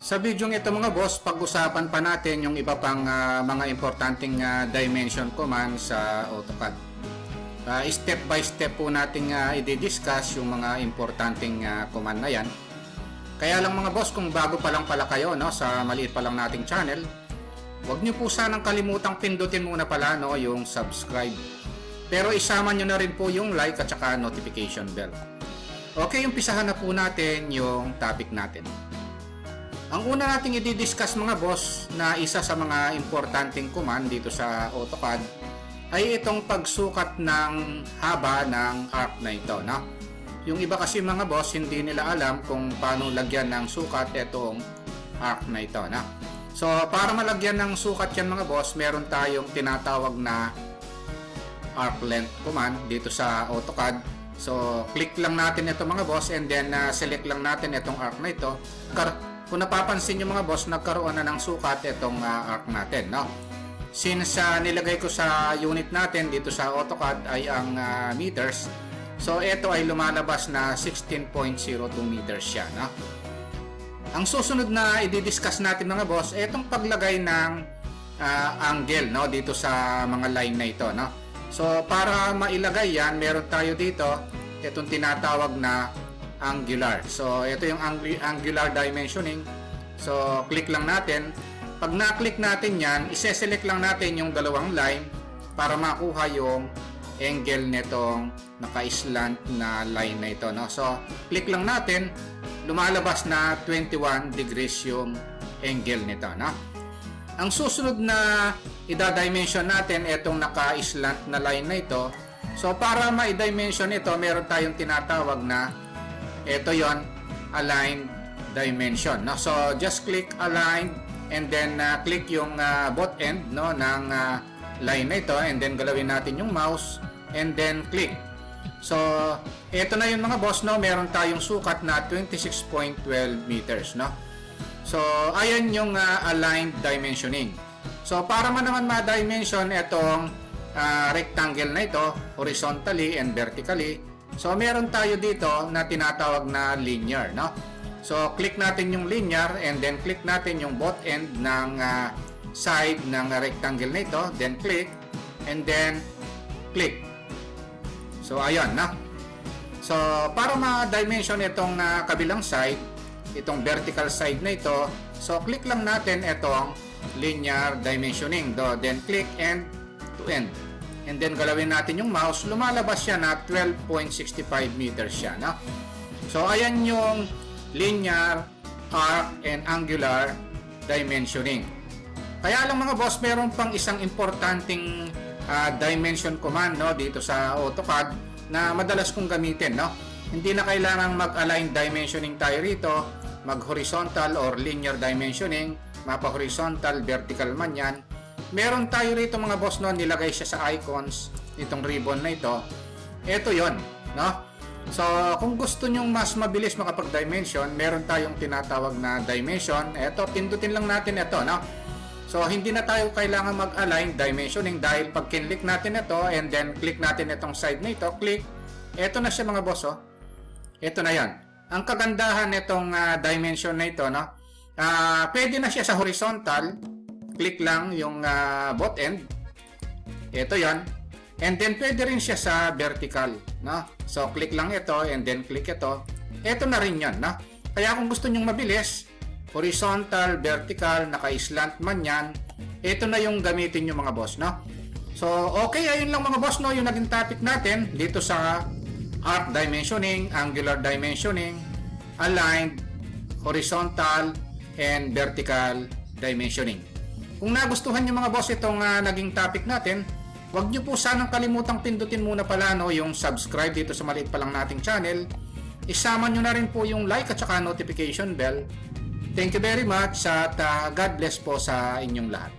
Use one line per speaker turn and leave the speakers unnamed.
Sa video ito mga boss, pag-usapan pa natin yung iba pang mga importanteng dimension command sa AutoCAD. Step by step po natin i-discuss yung mga importanteng command na yan. Kaya lang mga boss, kung bago pa lang pala kayo sa maliit pa lang nating channel, huwag nyo po sanang kalimutang pindutin muna pala yung subscribe. Pero isama nyo na rin po yung like at saka notification bell. Okay, umpisahan na po natin yung topic natin. Ang una nating i-discuss mga boss na isa sa mga importanteng command dito sa AutoCAD ay itong pagsukat ng haba ng arc na ito. Yung iba kasi mga boss hindi nila alam kung paano lagyan ng sukat itong arc na ito. So para malagyan ng sukat yan mga boss, meron tayong tinatawag na arc length command dito sa AutoCAD. So click lang natin ito mga boss and then select lang natin itong arc na ito. Kung napapansin nyo mga boss, nagkaroon na ng sukat itong arc natin. Since nilagay ko sa unit natin dito sa AutoCAD ay ang meters, so ito ay lumalabas na 16.02 meters siya. Ang susunod na i-discuss natin mga boss, itong paglagay ng angle dito sa mga line na ito. So para mailagay yan, meron tayo dito itong tinatawag na angular. So ito yung angular dimensioning. So click lang natin. Pag na-click natin yan, ise-select lang natin yung dalawang line para makuha yung angle nitong naka-slant na line na ito. So click lang natin, lumalabas na 21 degrees yung angle nito. Ang susunod na ida-dimension natin itong naka-slant na line na ito. So para ma-dimension ito, meron tayong tinatawag na ito yon, align dimension. So just click align and then click yung both end ng line na ito and then galawin natin yung mouse and then click. So ito na yun mga boss, meron tayong sukat na 26.12 meters. So ayan yung aligned dimensioning. So para naman ma-dimension itong rectangle na ito horizontally and vertically, so meron tayo dito na tinatawag na linear. So click natin yung linear and then click natin yung both end ng side ng rectangle na ito, then click and then click. So ayan So para ma-dimension itong kabilang side, itong vertical side na ito, so click lang natin itong linear dimensioning, then click end to end. And then galawin natin yung mouse, lumalabas siya na 12.65 meters siya. So ayan yung linear, arc, and angular dimensioning. Kaya lang mga boss, meron pang isang importanteng dimension command dito sa AutoCAD na madalas kong gamitin. Hindi na kailangan mag-align dimensioning tayo rito, mag-horizontal or linear dimensioning, mapa-horizontal, vertical man yan. Meron tayo rito mga boss nilagay siya sa icons, itong ribbon na ito. Ito yon, So kung gusto nyong mas mabilis makapag-dimension, meron tayong tinatawag na dimension. Ito, pindutin lang natin ito, So hindi na tayo kailangan mag-align dimensioning dahil pag kinlik natin ito and then click natin itong side na ito, click. Ito na siya mga boss, Ito na yan. Ang kagandahan nitong dimension na ito, pwede na siya sa horizontal. Click lang yung both end. Ito yan. And then pwede rin siya sa vertical. So click lang ito and then click ito. Ito na rin yan. Kaya kung gusto nyong mabilis, horizontal, vertical, naka-slant man yan, ito na yung gamitin nyo mga boss. So okay, ayun lang mga boss, yung naging topic natin dito sa arc dimensioning, angular dimensioning, aligned, horizontal, and vertical dimensioning. Kung nagustuhan nyo mga boss itong naging topic natin, huwag nyo po sanang kalimutang pindutin muna pala yung subscribe dito sa maliit pa lang nating channel. Isama nyo na rin po yung like at saka notification bell. Thank you very much at God bless po sa inyong lahat.